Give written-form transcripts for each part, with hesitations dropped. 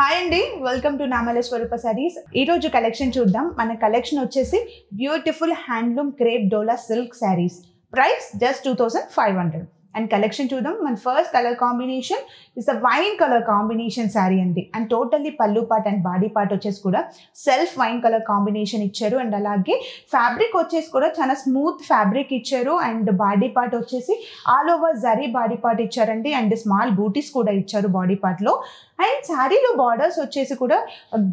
Hi అండి, welcome to నామల స్వరూప సారీస్. ఈ రోజు కలెక్షన్ చూద్దాం. మన కలెక్షన్ వచ్చేసి beautiful handloom crepe dola silk saris. Price just 2500. And collection చూద్దాం. మన first colour combination is the wine colour combination sari అండి. అండ్ టోటల్లీ పళ్ళు పార్ట్ అండ్ బాడీ పార్ట్ వచ్చేసి కూడా సెల్ఫ్ వైన్ కలర్ కాంబినేషన్ ఇచ్చారు. అండ్ అలాగే ఫ్యాబ్రిక్ వచ్చేసి కూడా చాలా స్మూత్ ఫ్యాబ్రిక్ ఇచ్చారు. అండ్ బాడీ పార్ట్ వచ్చేసి all over zari body part ఇచ్చారండి. అండ్ స్మాల్ బూటీస్ కూడా ఇచ్చారు బాడీ పార్ట్లో. అండ్ శారీలో బార్డర్స్ వచ్చేసి కూడా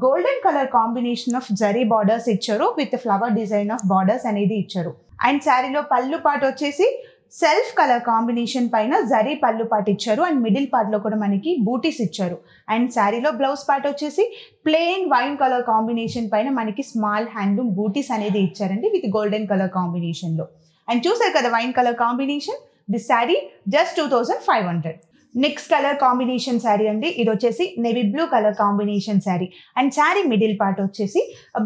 golden colour combination of zari borders ఇచ్చారు with flower design of borders అనేది ఇచ్చారు. అండ్ శారీలో పళ్ళు పార్ట్ వచ్చేసి సెల్ఫ్ కలర్ కాంబినేషన్ పైన జరీ పళ్ళు పార్ట్ ఇచ్చారు. అండ్ మిడిల్ పార్ట్లో కూడా మనకి బూటీస్ ఇచ్చారు. అండ్ శారీలో బ్లౌజ్ పార్ట్ వచ్చేసి ప్లెయిన్ వైన్ కలర్ కాంబినేషన్ పైన మనకి స్మాల్ హ్యాండ్లూమ్ బూటీస్ అనేది ఇచ్చారండి విత్ గోల్డెన్ కలర్ కాంబినేషన్లో. అండ్ చూసారు కదా wine colour combination. This sari just 2500. Next colour combination sari అండి. ఇది వచ్చేసి navy blue colour combination sari. And sari middle part వచ్చేసి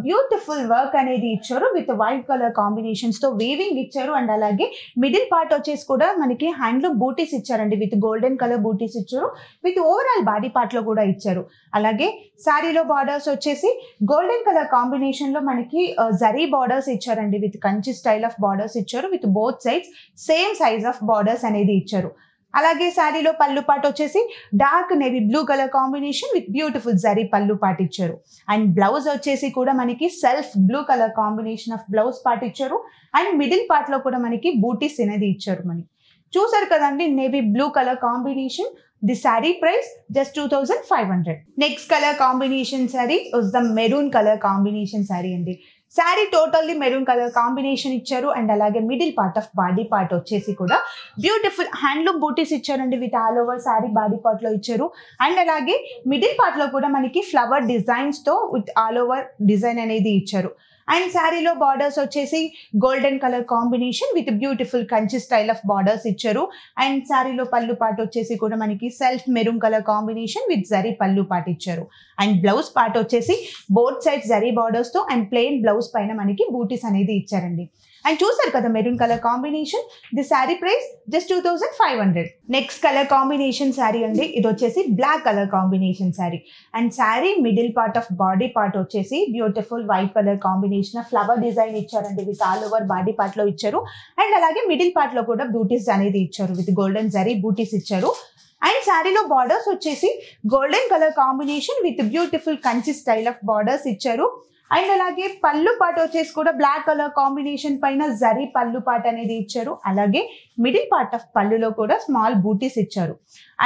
బ్యూటిఫుల్ వర్క్ అనేది ఇచ్చారు విత్ వైట్ కలర్ కాంబినేషన్స్తో వీవింగ్ ఇచ్చారు. అండ్ అలాగే మిడిల్ పార్ట్ వచ్చేసి కూడా మనకి హ్యాండ్లూమ్ బూటీస్ ఇచ్చారండి విత్ గోల్డెన్ కలర్ బూటీస్ ఇచ్చారు. విత్ ఓవరాల్ బాడీ పార్ట్లో కూడా ఇచ్చారు. అలాగే శారీలో బార్డర్స్ వచ్చేసి గోల్డెన్ కలర్ కాంబినేషన్లో మనకి జరీ బార్డర్స్ ఇచ్చారండి with Kanchi style of borders ఇచ్చారు. With both sides same size of borders అనేది ఇచ్చారు. అలాగే శారీలో పళ్ళు పార్ట్ వచ్చేసి dark navy blue colour combination with beautiful zari పళ్ళు పార్ట్ ఇచ్చారు. అండ్ బ్లౌజ్ వచ్చేసి కూడా మనకి self blue colour combination of blouse part ఇచ్చారు. అండ్ మిడిల్ పార్ట్లో కూడా మనకి బూటీస్ అనేది ఇచ్చారు. మనకి చూసారు కదండి navy blue colour combination. The sari price just 2500. Next colour combination sari is the maroon colour combination sari అండి. Sari totally maroon colour combination ఇచ్చారు. అండ్ అలాగే middle part of body part వచ్చేసి కూడా బ్యూటిఫుల్ హ్యాండ్లూమ్ బూటీస్ ఇచ్చారండి with all over sari body పార్ట్లో ఇచ్చారు. And అలాగే మిడిల్ పార్ట్లో కూడా మనకి ఫ్లవర్ డిజైన్స్తో విత్ ఆల్ ఓవర్ డిజైన్ అనేది ఇచ్చారు. అండ్ శారీలో బార్డర్స్ వచ్చేసి golden colour combination with beautiful Kanchi style of borders ఇచ్చారు. అండ్ శారీలో పళ్ళు పార్ట్ వచ్చేసి కూడా మనకి self maroon colour combination with zari పళ్ళు పార్ట్ ఇచ్చారు. అండ్ బ్లౌజ్ పార్ట్ వచ్చేసి బోత్ సైడ్ జరీ బార్డర్స్తో అండ్ ప్లెయిన్ బ్లౌజ్ పైన మనకి బూటీస్ అనేది ఇచ్చారండి. అండ్ చూసారు కదా maroon colour combination. The sari price just 2500. Next colour combination sari అండి. ఇది వచ్చేసి black colour combination sari. And sari middle part of body part వచ్చేసి beautiful white colour combination of flower design ఇచ్చారండి విత్ ఆల్ ఓవర్ బాడీ పార్ట్లో ఇచ్చారు. అండ్ అలాగే మిడిల్ పార్ట్లో కూడా బూటీస్ అనేది ఇచ్చారు విత్ గోల్డెన్ జరీ బూటీస్ ఇచ్చారు. అండ్ శారీలో బార్డర్స్ వచ్చేసి golden colour combination with beautiful Kanchi style of borders ఇచ్చారు. అండ్ అలాగే పళ్ళు పార్ట్ వచ్చేసి కూడా బ్లాక్ కలర్ కాంబినేషన్ పైన జరీ పళ్ళు పార్ట్ అనేది ఇచ్చారు. అలాగే మిడిల్ పార్ట్ ఆఫ్ పళ్ళులో కూడా స్మాల్ బూటీస్ ఇచ్చారు.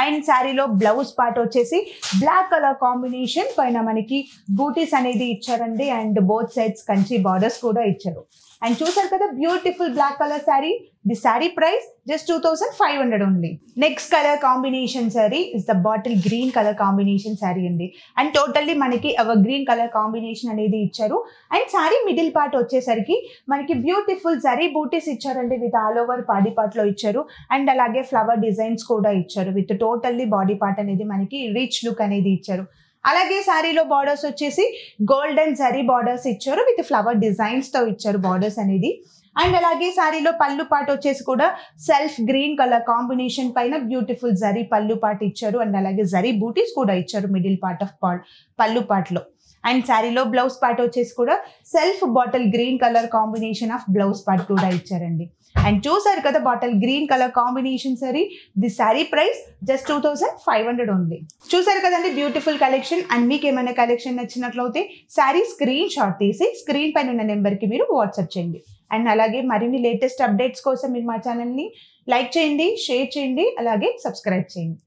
అండ్ శారీలో బ్లౌజ్ పార్ట్ వచ్చేసి బ్లాక్ కలర్ కాంబినేషన్ పైన మనకి బూటీస్ అనేది ఇచ్చారండి. And both sides Kanchi borders కూడా ఇచ్చారు. అండ్ చూసారు కదా beautiful black colour saree. The sari price just 2500 only. Next colour combination sari is the bottle green colour combination sari అండి. అండ్ టోటల్లీ మనకి అవర్ గ్రీన్ కలర్ కాంబినేషన్ అనేది ఇచ్చారు. అండ్ శారీ మిడిల్ పార్ట్ వచ్చేసరికి మనకి బ్యూటిఫుల్ జరీ బూటీస్ ఇచ్చారండి విత్ ఆల్ ఓవర్ బాడీ పార్ట్లో ఇచ్చారు. And అలాగే ఫ్లవర్ డిజైన్స్ కూడా ఇచ్చారు విత్ టోటల్లీ బాడీ పార్ట్ అనేది మనకి రిచ్ లుక్ అనేది ఇచ్చారు. అలాగే శారీలో బార్డర్స్ వచ్చేసి గోల్డెన్ జరీ బార్డర్స్ ఇచ్చారు విత్ ఫ్లవర్ డిజైన్స్తో ఇచ్చారు బార్డర్స్ అనేది. అండ్ అలాగే శారీలో పళ్ళు పార్ట్ వచ్చేసి కూడా సెల్ఫ్ గ్రీన్ కలర్ కాంబినేషన్ పైన బ్యూటిఫుల్ జరీ పళ్ళు పార్ట్ ఇచ్చారు. అండ్ అలాగే జరీ బూటీస్ కూడా ఇచ్చారు మిడిల్ పార్ట్ ఆఫ్ పళ్ళు పార్ట్లో. అండ్ శారీలో బ్లౌజ్ పార్ట్ వచ్చేసి కూడా self bottle green colour combination of blouse part కూడా ఇచ్చారండి. అండ్ చూసారు కదా bottle green colour combination sorry. The sari price just 2500 only. చూసారు కదండి బ్యూటిఫుల్ కలెక్షన్. అండ్ మీకు ఏమైనా కలెక్షన్ నచ్చినట్లయితే శారీ స్క్రీన్ షాట్ తీసి స్క్రీన్ పైన ఉన్న నెంబర్కి మీరు వాట్సాప్ చేయండి. అండ్ అలాగే మరిన్ని లేటెస్ట్ అప్డేట్స్ కోసం మీరు మా ఛానల్ని లైక్ చేయండి, షేర్ చేయండి, అలాగే సబ్స్క్రైబ్ చేయండి.